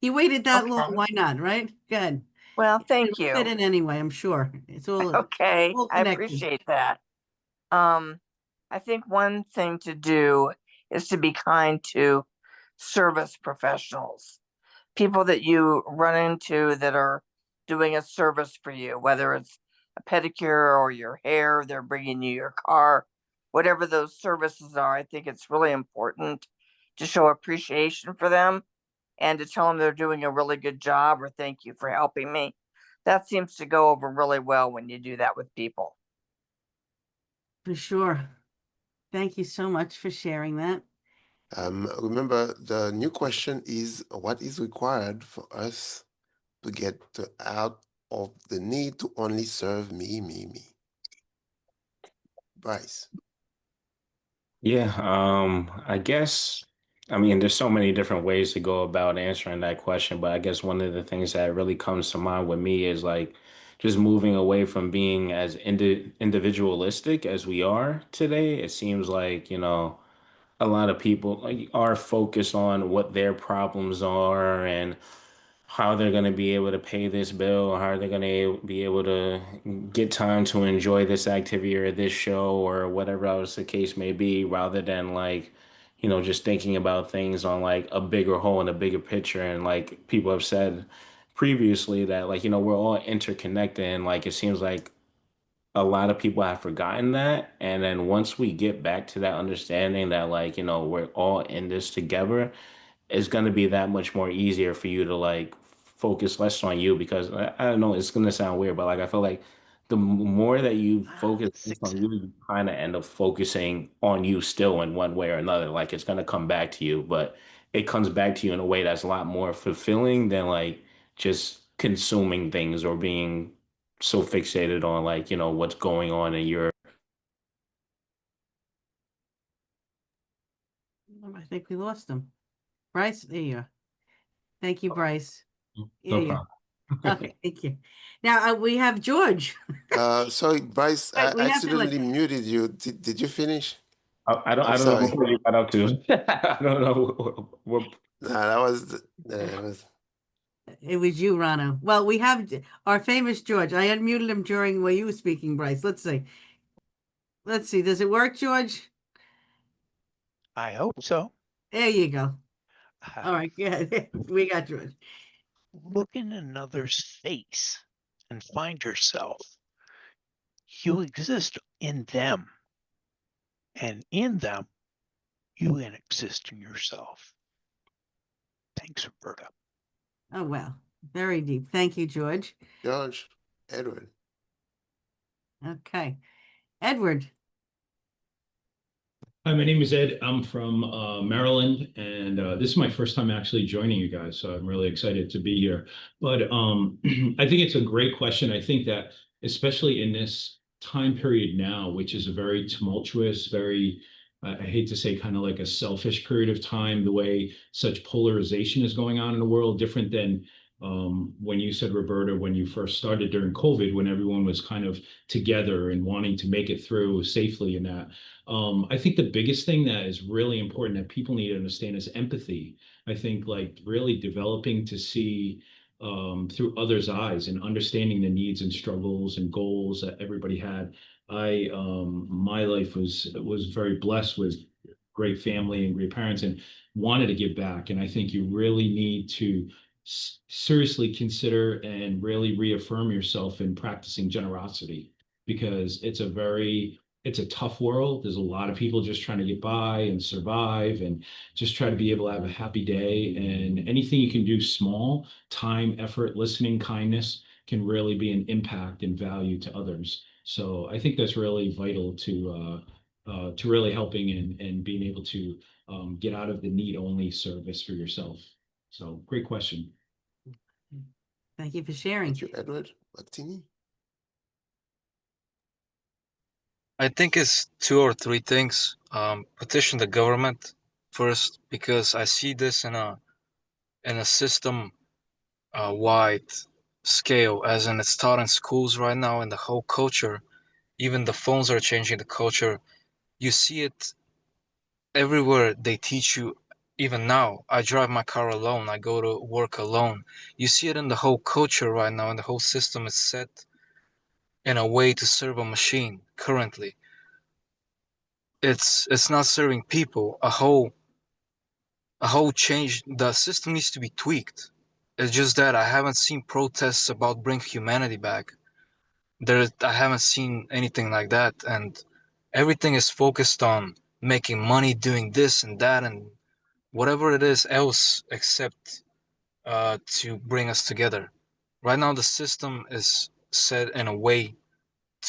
You waited that long. Okay. Why not? Right? Good. Well, thank It'll fit you. in anyway, I'm sure. It's all Okay, all I connected. appreciate that. I think one thing to do is to be kind to service professionals, people that you run into that are doing a service for you, whether it's a pedicure or your hair, they're bringing you your car, whatever those services are. I think it's really important to show appreciation for them and to tell them they're doing a really good job or thank you for helping me. That seems to go over really well when you do that with people. For sure. Thank you so much for sharing that. Remember, the new question is what is required for us to get out of the need to only serve me, me, me? Bryce. Yeah, I guess, I mean, there's so many different ways to go about answering that question, but I guess one of the things that really comes to mind with me is like just moving away from being as individualistic as we are today. It seems like, a lot of people like are focused on what their problems are and how they're going to be able to pay this bill, how they're going to be able to get time to enjoy this activity or this show or whatever else the case may be, rather than like, just thinking about things on like a bigger whole and a bigger picture. And like people have said previously that like, we're all interconnected, and like it seems like a lot of people have forgotten that. And then once we get back to that understanding that like, we're all in this together, it's going to be that much more easier for you to like focus less on you, because I don't know, it's going to sound weird, but like I feel like the more that you focus less on you, you kind of end up focusing on you still in one way or another. Like it's going to come back to you, but it comes back to you in a way that's a lot more fulfilling than like just consuming things or being so fixated on like, what's going on in your. I think we lost him. Bryce, there you are. Thank you, Bryce. No Yeah. problem. Okay, thank you. Now we have George. Sorry, Bryce, I We have to accidentally muted you. Did you finish? I don't I'm know sorry. what you got up to. I don't know what. No, that was It was you, Rana. Well, we have our famous George. I unmuted him during while you were speaking, Bryce. Let's see. Let's see. Does it work, George? I hope so. There you go. All right, good. We got George. Look in another's face and find yourself. You exist in them, and in them, you can exist in yourself. Thanks, Roberta. Oh, wow. Very deep. Thank you, George. George, Edward. Okay. Edward. Hi, my name is Ed. I'm from Maryland, and this is my first time actually joining you guys, so I'm really excited to be here. But I think it's a great question. I think that especially in this time period now, which is a very tumultuous, very, I hate to say kind of like a selfish period of time, the way such polarization is going on in the world, different than when you said, Roberta, when you first started during COVID, when everyone was kind of together and wanting to make it through safely and that. I think the biggest thing that is really important that people need to understand is empathy. I think like really developing to see through others' eyes and understanding the needs and struggles and goals that everybody had. My life was very blessed with great family and great parents and wanted to give back. And I think you really need to seriously consider and really reaffirm yourself in practicing generosity because it's a tough world. There's a lot of people just trying to get by and survive and just try to be able to have a happy day. And anything you can do small, time, effort, listening, kindness can really be an impact and value to others. So I think that's really vital to really helping and being able to get out of the need only service for yourself. So great question. Thank you for sharing. Thank you, Edward. Martini. I think it's two or three things. Petition the government first because I see this in a system wide scale, as in it's taught in schools right now, and the whole culture. Even the phones are changing the culture. You see it everywhere. They teach you. Even now, I drive my car alone. I go to work alone. You see it in the whole culture right now, and the whole system is set in a way to serve a machine currently. It's not serving people. A whole change. The system needs to be tweaked. It's just that I haven't seen protests about bring humanity back. I haven't seen anything like that, and everything is focused on making money, doing this and that, and whatever it is else except to bring us together. Right now, the system is set in a way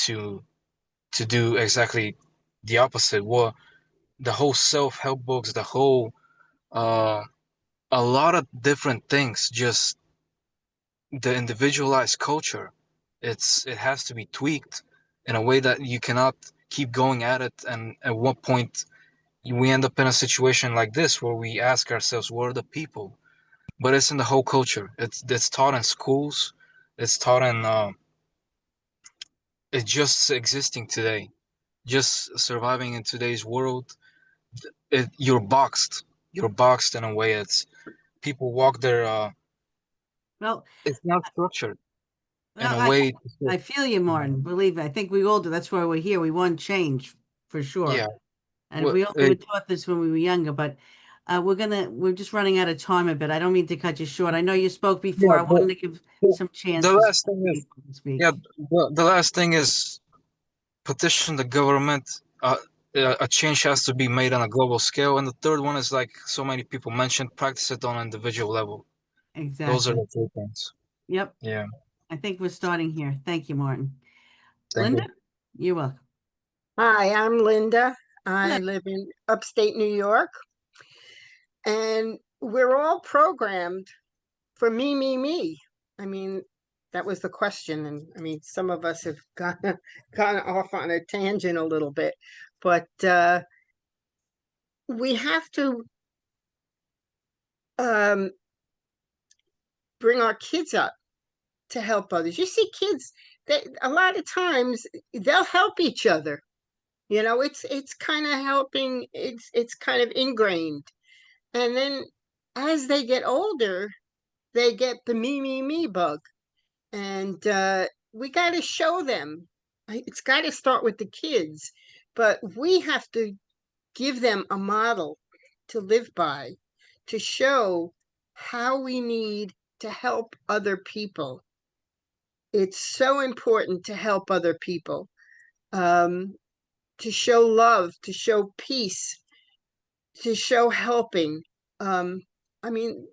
to do exactly the opposite. What the whole self-help books, the whole uh, a lot of different things, just the individualized culture. It has to be tweaked in a way that you cannot keep going at it, and at what point we end up in a situation like this where we ask ourselves, where are the people? But it's in the whole culture. It's taught in schools. It's taught in it's just existing today, just surviving in today's world. You're boxed in a way. It's people walk their Well, it's not structured in well, a I way. I feel you, Martin. Believe me, I think we all do. That's why we're here. We want change for sure. Yeah. And if What we only were taught this when we were younger, but we're just running out of time a bit. I don't mean to cut you short. I know you spoke before. Yeah, I wanted to give some chance the for some last thing is, people to speak. yeah, the last thing is petition the government. A change has to be made on a global scale, and the third one is like so many people mentioned, practice it on an individual level. Those are Exactly. the three things. Yep. Yeah. I think we're starting here. Thank you, Martin. Thank Linda, you. you're welcome. Hi, I'm Linda. I live in upstate New York, and we're all programmed for me, me, me. I mean, that was the question. And I mean, some of us have gone off on a tangent a little bit, but we have to um, bring our kids up to help others. You see, kids, a lot of times they'll help each other. You know, it's kind of helping. It's kind of ingrained. And then as they get older, they get the me bug. And we got to show them. It's got to start with the kids, but we have to give them a model to live by, to show how we need to help other people. It's so important to help other people, to show love, to show peace, to show helping. I mean,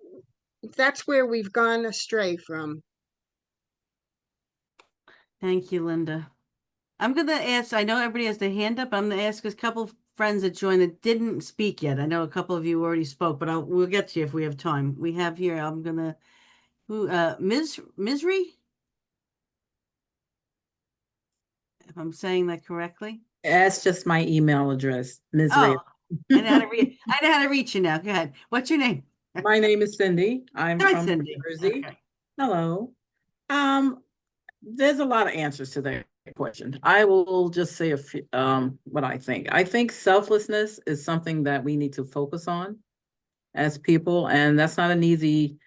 that's where we've gone astray from. Thank you, Linda. I'm going to ask, I know everybody has their hand up. I'm going to ask a couple of friends that joined that didn't speak yet. I know a couple of you already spoke, but we'll get to you if we have time. We have here, I'm going to, Misri? If I'm saying that correctly. That's just my email address, Ms. Oh, I know how to reach you now. Go ahead. What's your name? My name is Cindy. I'm Hi, from Cindy. New Jersey. Okay. Hello. There's a lot of answers to that question. I will just say a few, what I think. I think selflessness is something that we need to focus on as people, and that's not an easy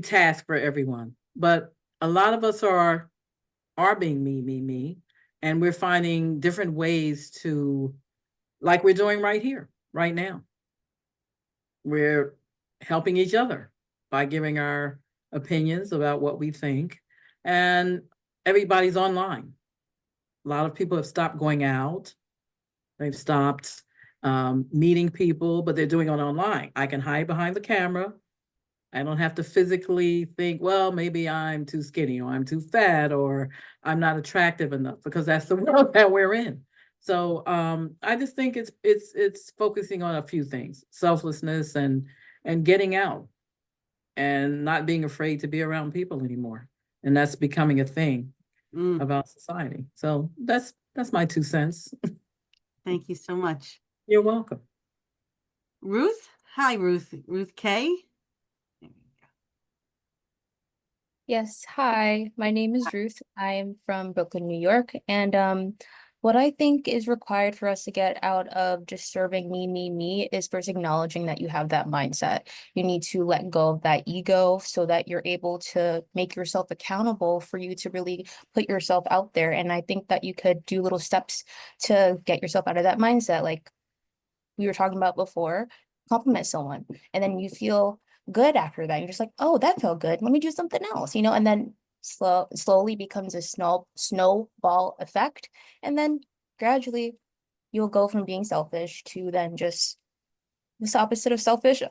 task for everyone. But a lot of us are being me, and we're finding different ways to, like we're doing right here, right now. We're helping each other by giving our opinions about what we think, and everybody's online. A lot of people have stopped going out. They've stopped meeting people, but they're doing it online. I can hide behind the camera. I don't have to physically think, well, maybe I'm too skinny or I'm too fat or I'm not attractive enough, because that's the world that we're in. So I just think it's focusing on a few things: selflessness and getting out and not being afraid to be around people anymore. And that's becoming a thing about society. So that's my 2 cents. Thank you so much. You're welcome. Ruth? Hi, Ruth. Ruth K. Yes, hi. My name is Ruth. I'm from Brooklyn, New York. And what I think is required for us to get out of just serving me is first acknowledging that you have that mindset. You need to let go of that ego so that you're able to make yourself accountable for you to really put yourself out there. And I think that you could do little steps to get yourself out of that mindset. Like we were talking about before, compliment someone, and then you feel good after that. You're just like, oh, that felt good. Let me do something else, and then slowly becomes a snowball effect. And then gradually you'll go from being selfish to then just this opposite of selfish,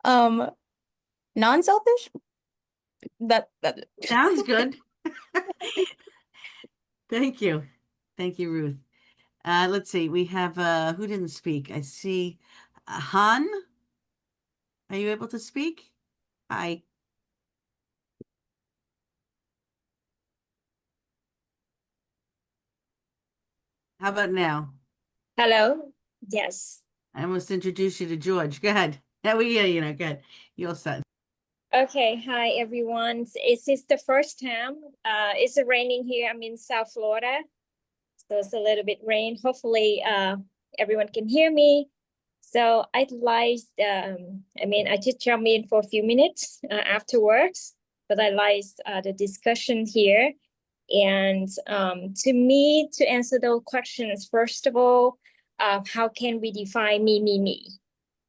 non-selfish. That sounds good. Thank you. Thank you, Ruth. Let's see. We have who didn't speak? I see Han. Are you able to speak? Hi. How about now? Hello. Yes. I almost introduced you to George. Go ahead. That we hear you know. Good. You'll set. Okay. Hi, everyone. It's the first time. It's raining here. I'm in South Florida, so it's a little bit rain. Hopefully, everyone can hear me. So I'd like. I just jump in for a few minutes afterwards, but I like the discussion here. And to me, to answer those questions, first of all, how can we define me?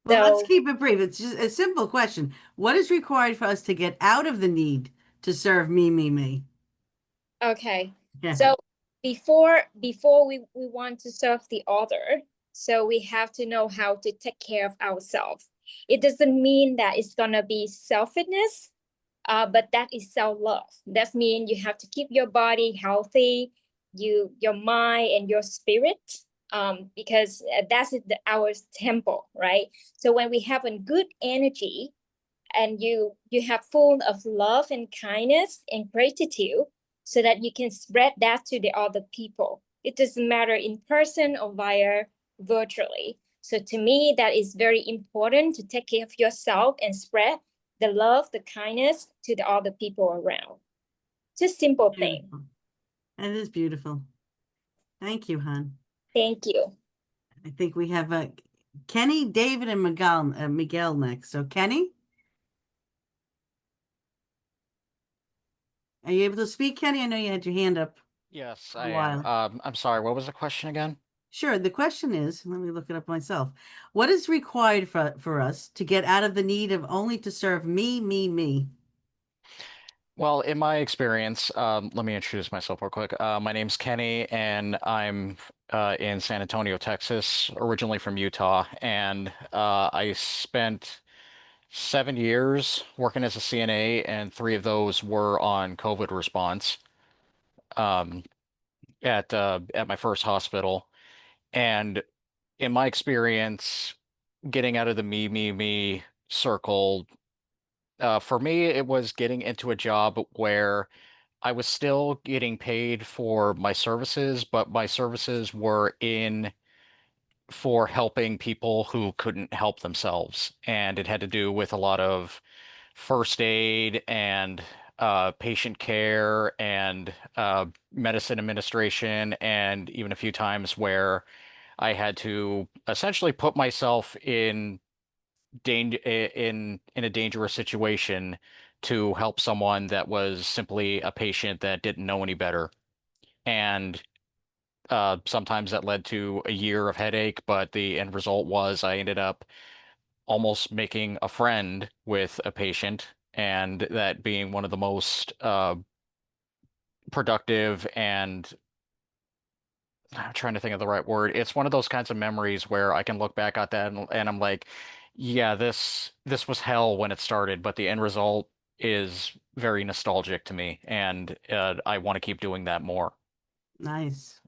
Well, let's keep it brief. It's just a simple question. What is required for us to get out of the need to serve me? Okay. Yeah. So before we want to serve the other, so we have to know how to take care of ourselves. It doesn't mean that it's gonna be selfishness, but that is self-love. That means you have to keep your body healthy, your mind and your spirit, because that's our temple, right? So when we have a good energy and you have full of love and kindness and gratitude, so that you can spread that to the other people. It doesn't matter in person or via virtually. So to me, that is very important to take care of yourself and spread the love, the kindness to the other people around. Just simple thing. That is beautiful. Thank you, hon. Thank you. I think we have Kenny, David, and Miguel next. So Kenny? Are you able to speak, Kenny? I know you had your hand up. Yes, a I am. while. I'm sorry, what was the question again? Sure. The question is, let me look it up myself. What is required for us to get out of the need of only to serve me, me, me? Well, in my experience, let me introduce myself real quick. My name's Kenny, and I'm in San Antonio, Texas, originally from Utah, and I spent 7 years working as a CNA, and 3 of those were on COVID response um, at my first hospital. And in my experience, getting out of the me, me, me circle, for me, it was getting into a job where I was still getting paid for my services, but my services were in for helping people who couldn't help themselves. And it had to do with a lot of first aid and patient care and medicine administration, and even a few times where I had to essentially put myself in in a dangerous situation to help someone that was simply a patient that didn't know any better. And sometimes that led to a year of headache, but the end result was I ended up almost making a friend with a patient, and that being one of the most productive and I'm trying to think of the right word. It's one of those kinds of memories where I can look back at that and I'm like, yeah, this was hell when it started, but the end result is very nostalgic to me, and I want to keep doing that more. Nice.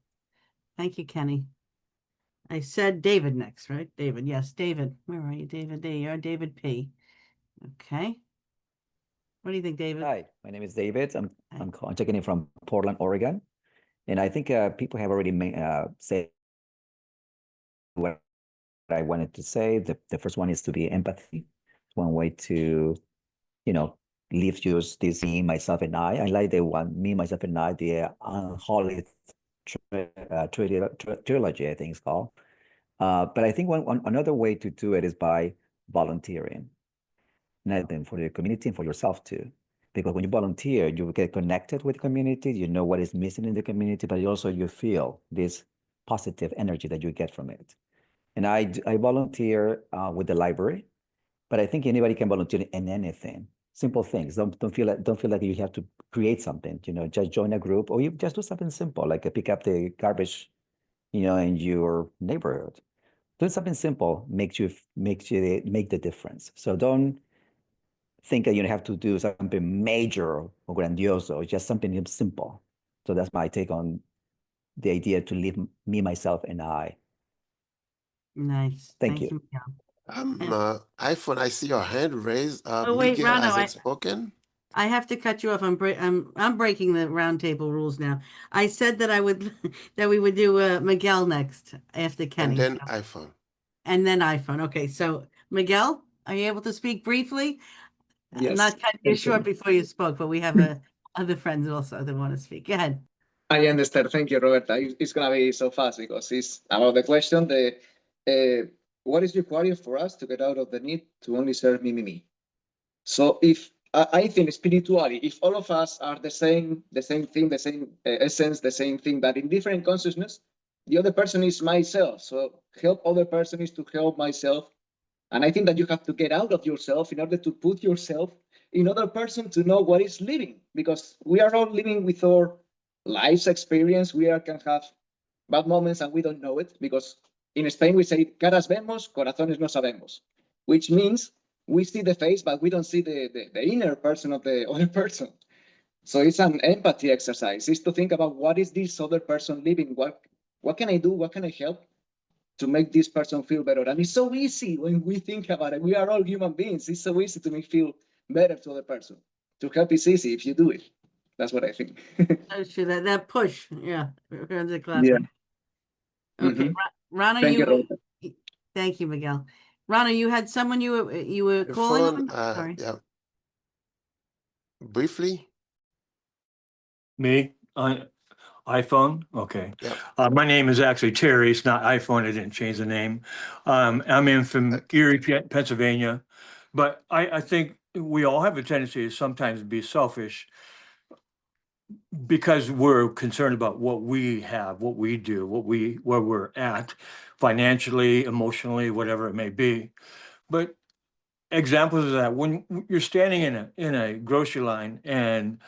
Thank you, Kenny. I said David next, right? David. Yes, David. Where are you, David? There you are, David P. Okay. What do you think, David? Hi, my name is David. Hi. I'm checking in from Portland, Oregon, and I think people have already said what I wanted to say. The first one is to be empathy. One way to, you know, leave just this me, myself, and I. I like the one me, myself, and I. The unholy trilogy, I think it's called. But I think another way to do it is by volunteering. And then for the community and for yourself too. Because when you volunteer, you get connected with the community, you know what is missing in the community, but also you feel this positive energy that you get from it. And I volunteer with the library, but I think anybody can volunteer in anything. Simple things. Don't feel like you have to create something. Just join a group, or you just do something simple, like pick up the garbage, in your neighborhood. Doing something simple makes you make the difference. So don't think that you have to do something major or grandioso, just something simple. So that's my take on the idea to leave me, myself, and I. Nice. Thank you. Miguel. iPhone, I see your hand raised. Oh wait, Miguel Rano, hasn't spoken. I have to cut you off. I'm breaking the roundtable rules now. I said that I would that we would do Miguel next after Kenny. And then iPhone. And then iPhone. Okay, so Miguel, are you able to speak briefly? I'm Yes, not cutting you thank short you. before you spoke, but we have other friends also that want to speak. Go ahead. I understand. Thank you, Roberta. It's gonna be so fast because it's about the question. What is required for us to get out of the need to only serve me, me, me? So if I think spiritually, if all of us are the same thing, the same essence, the same thing, but in different consciousness, the other person is myself. So help other person is to help myself. And I think that you have to get out of yourself in order to put yourself in other person to know what is living, because we are all living with our life's experience. Can have bad moments and we don't know it, because in Spain we say caras vemos, corazones no sabemos, which means we see the face, but we don't see the inner person of the other person. So it's an empathy exercise. It's to think about what is this other person living? What can I do? What can I help to make this person feel better? And it's so easy when we think about it. We are all human beings. It's so easy to make feel better to the person. To help is easy if you do it. That's what I think. That's true. That push. Yeah. The classic. Yeah. Okay. Rana, Thank you. Thank you, Miguel. Rana, you had someone you were The calling phone, on? Sorry. yeah. Briefly. Me? iPhone? Okay. Yeah. My name is actually Terry. It's not iPhone. I didn't change the name. I'm in from Erie, Pennsylvania. But I think we all have a tendency to sometimes be selfish. because we're concerned about what we have, what we do, where we're at financially, emotionally, whatever it may be. But examples of that, when you're standing in a grocery line and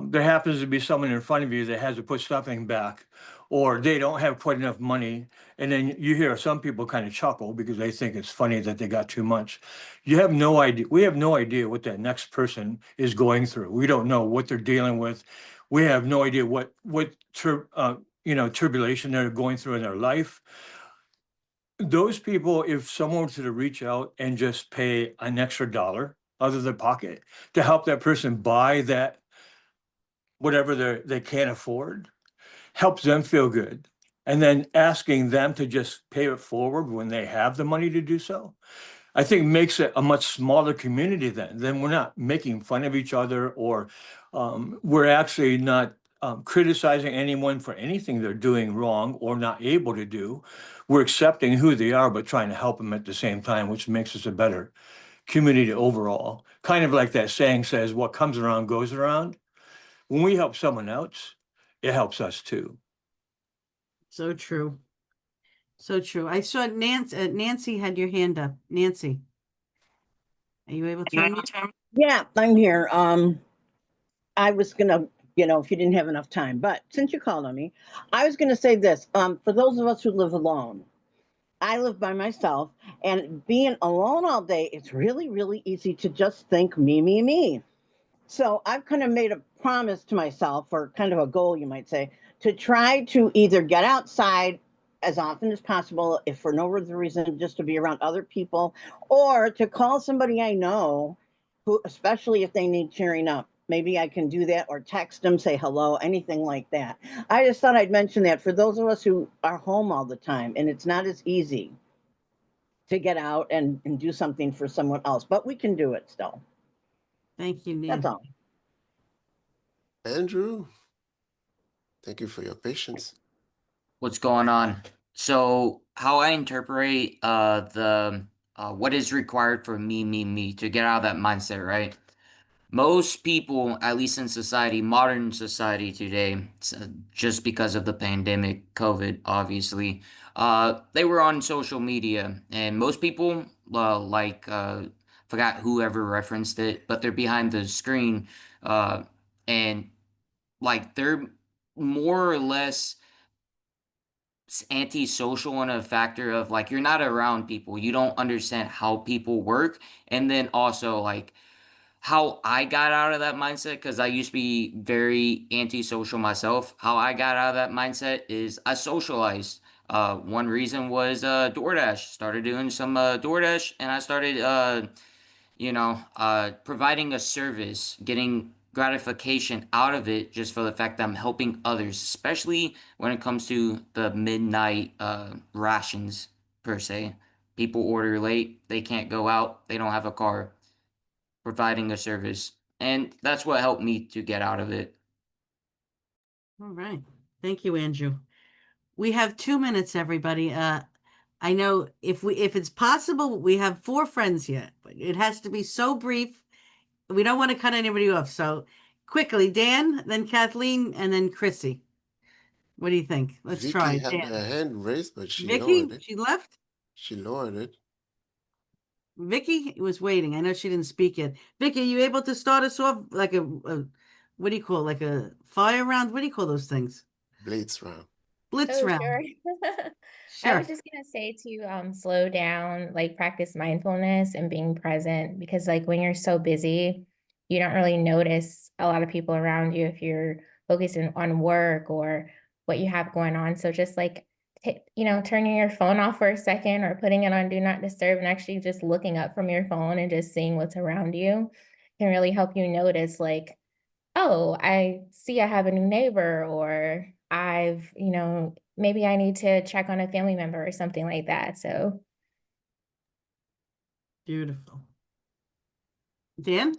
there happens to be someone in front of you that has to put stuffing back, or they don't have quite enough money, and then you hear some people kind of chuckle because they think it's funny that they got too much. You have no idea. We have no idea what that next person is going through. We don't know what they're dealing with. We have no idea what turbulation they're going through in their life. Those people, if someone were to reach out and just pay an extra dollar out of their pocket to help that person buy that whatever they can't afford, helps them feel good. And then asking them to just pay it forward when they have the money to do so, I think makes it a much smaller community then. Then we're not making fun of each other, or we're actually not criticizing anyone for anything they're doing wrong or not able to do. We're accepting who they are, but trying to help them at the same time, which makes us a better community overall. Kind of like that saying says, what comes around goes around. When we help someone else, it helps us too. So true. So true. I saw Nancy had your hand up. Nancy, are you able to unmute? Yeah, I'm here. I was gonna, if you didn't have enough time, but since you called on me, I was gonna say this. For those of us who live alone, I live by myself, and being alone all day, it's really, really easy to just think me, me, me. So I've kind of made a promise to myself, or kind of a goal, you might say, to try to either get outside as often as possible, if for no other reason, just to be around other people, or to call somebody I know, who, especially if they need cheering up. Maybe I can do that, or text them, say hello, anything like that. I just thought I'd mention that for those of us who are home all the time, and it's not as easy to get out and do something for someone else, but we can do it still. Thank you, Nancy. That's all. Andrew, thank you for your patience. What's going on? So how I interpret the what is required for me to get out of that mindset, right? Most people, at least in society, modern society today, just because of the pandemic, COVID, obviously, they were on social media, and most people, forgot whoever referenced it, but they're behind the screen, and like they're more or less antisocial in a factor of like you're not around people, you don't understand how people work, and then also like how I got out of that mindset, because I used to be very antisocial myself. How I got out of that mindset is I socialized. One reason was DoorDash. Started doing some DoorDash, and I started providing a service, getting gratification out of it just for the fact that I'm helping others, especially when it comes to the midnight rations per se. People order late, they can't go out, they don't have a car, providing a service. And that's what helped me to get out of it. All right. Thank you, Andrew. We have 2 minutes, everybody. I know if it's possible, we have 4 friends here, but it has to be so brief. We don't want to cut anybody off. So quickly, Dan, then Kathleen, and then Chrissy. What do you think? Let's Vicky try. had her Dan. hand raised, but she Vicky, lowered it. she left? She lowered it. Vicky was waiting. I know she didn't speak yet. Vicky, are you able to start us off like a what do you call, like a fire round? What do you call those things? Blitz round. Blitz Oh, round. sure. I Sure. was just gonna say to slow down, like practice mindfulness and being present, because like when you're so busy, you don't really notice a lot of people around you if you're focusing on work or what you have going on. So just like turning your phone off for a second or putting it on do not disturb and actually just looking up from your phone and just seeing what's around you can really help you notice like, oh, I see I have a new neighbor, or maybe I need to check on a family member or something like that. So Beautiful. Dan?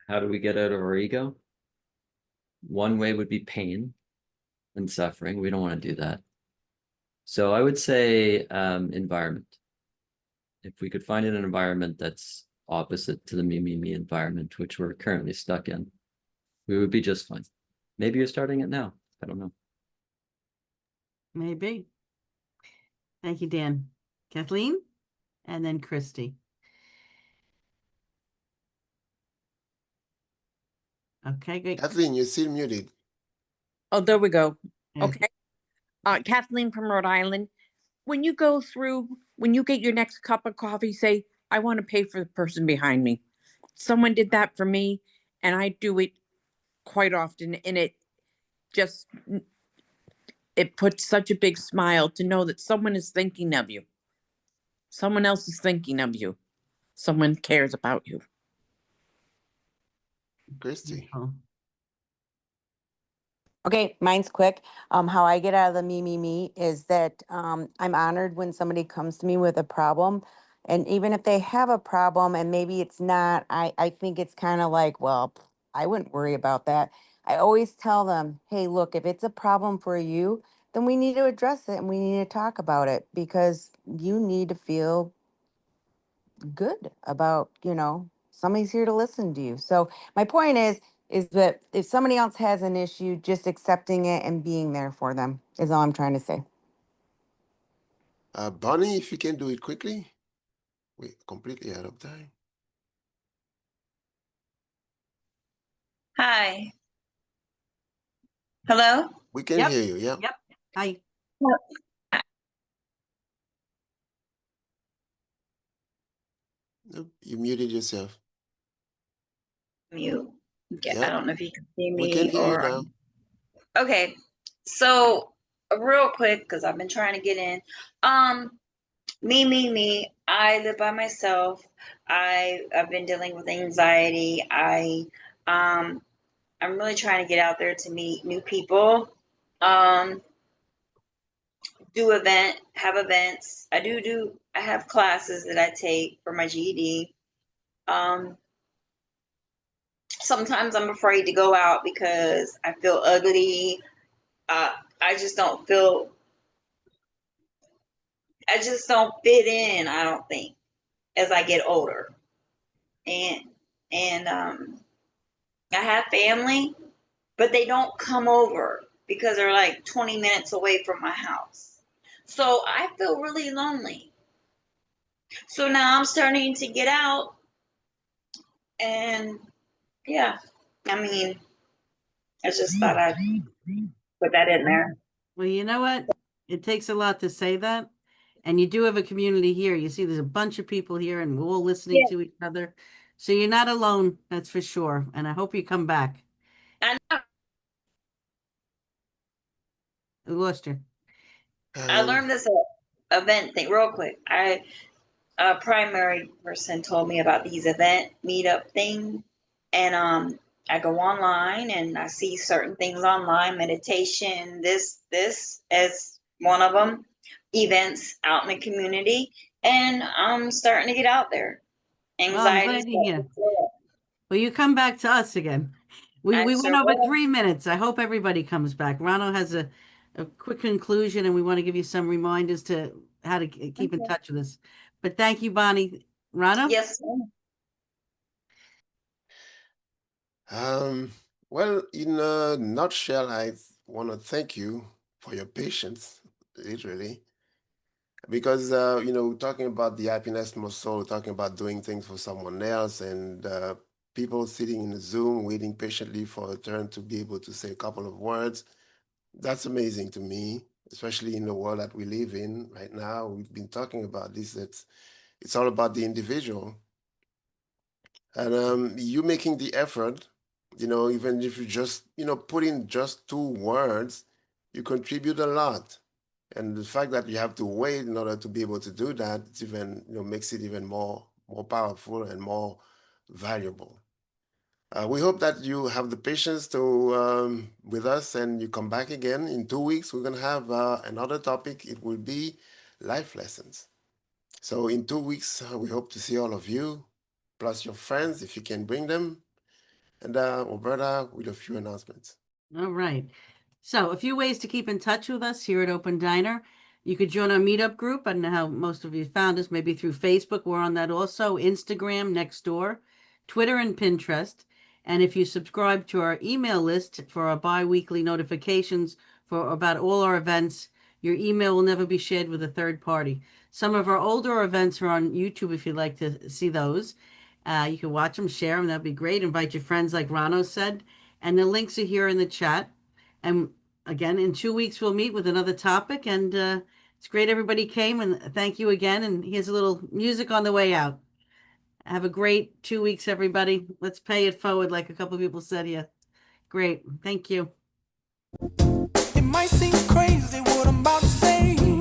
How do we get out of our ego? One way would be pain and suffering. We don't want to do that. So I would say environment. If we could find an environment that's opposite to the me environment, which we're currently stuck in, We would be just fine. Maybe you're starting it now. I don't know. Maybe. Thank you, Dan. Kathleen, and then Christy. Okay, great. Kathleen, you're still muted. Oh, there we go. Yeah. Okay. Kathleen from Rhode Island. When you go through, when you get your next cup of coffee, say, I want to pay for the person behind me. Someone did that for me, and I do it quite often, and it just, it puts such a big smile to know that someone is thinking of you. Someone else is thinking of you. Someone cares about you. Christy. Okay, mine's quick. How I get out of the me is that I'm honored when somebody comes to me with a problem. And even if they have a problem and maybe it's not, I think it's kind of like, well, I wouldn't worry about that. I always tell them, hey, look, if it's a problem for you, then we need to address it and we need to talk about it because you need to feel good about, somebody's here to listen to you. So my point is that if somebody else has an issue, just accepting it and being there for them is all I'm trying to say. Bonnie, if you can do it quickly. We're completely out of time. Hi. Hello? We can hear you, yeah. Yep. Hi. Nope, you muted yourself. Mute. Okay, I Yep. don't know if you can see We can me hear you or now. okay. So real quick, because I've been trying to get in. Me. I live by myself. I've been dealing with anxiety. I'm really trying to get out there to meet new people. Have events. I have classes that I take for my GED. Sometimes I'm afraid to go out because I feel ugly. I just don't feel. I just don't fit in. I don't think as I get older, and I have family, but they don't come over because they're like 20 minutes away from my house. So I feel really lonely. So now I'm starting to get out, and yeah, I mean, I just thought I'd put that in there. Well, you know what? It takes a lot to say that. And you do have a community here. You see, there's a bunch of people here and we're all listening Yeah. to each other. So you're not alone, that's for sure. And I hope you come back. I know. We lost you. I learned this event thing real quick. A primary person told me about these event meetup thing, and I go online and I see certain things online, meditation, this as one of them, events out in the community, and I'm starting to get out there. Well, I'm Anxiety's glad you're here. Well, you come back to us again. We I went sure over will. 3 minutes. I hope everybody comes back. Rano has a quick conclusion, and we want to give you some reminders to how to keep in touch with us. But thank you, Bonnie. Rano? Yes, ma'am. Well, in a nutshell, I want to thank you for your patience, literally, because talking about the happiness muscle, talking about doing things for someone else, and people sitting in the Zoom waiting patiently for a turn to be able to say a couple of words. That's amazing to me, especially in the world that we live in right now. We've been talking about this. It's all about the individual. And you making the effort, even if you just, put in just 2 words, you contribute a lot. And the fact that you have to wait in order to be able to do that, it's even, makes it even more powerful and more valuable. We hope that you have the patience to with us and you come back again in 2 weeks. We're going to have another topic. It will be life lessons. So in 2 weeks, we hope to see all of you, plus your friends, if you can bring them. And Roberta with a few announcements. All right. So a few ways to keep in touch with us here at Open Diner. You could join our meetup group. I don't know how most of you found us, maybe through Facebook. We're on that also. Instagram, Nextdoor, Twitter, and Pinterest. And if you subscribe to our email list for our bi-weekly notifications for about all our events, your email will never be shared with a third party. Some of our older events are on YouTube if you'd like to see those. You can watch them, share them. That'd be great. Invite your friends, like Rano said. And the links are here in the chat. And again, in 2 weeks, we'll meet with another topic. And it's great everybody came. And thank you again. And here's a little music on the way out. Have a great 2 weeks, everybody. Let's pay it forward, like a couple of people said here. Great. Thank you. It might seem crazy what I'm about to say.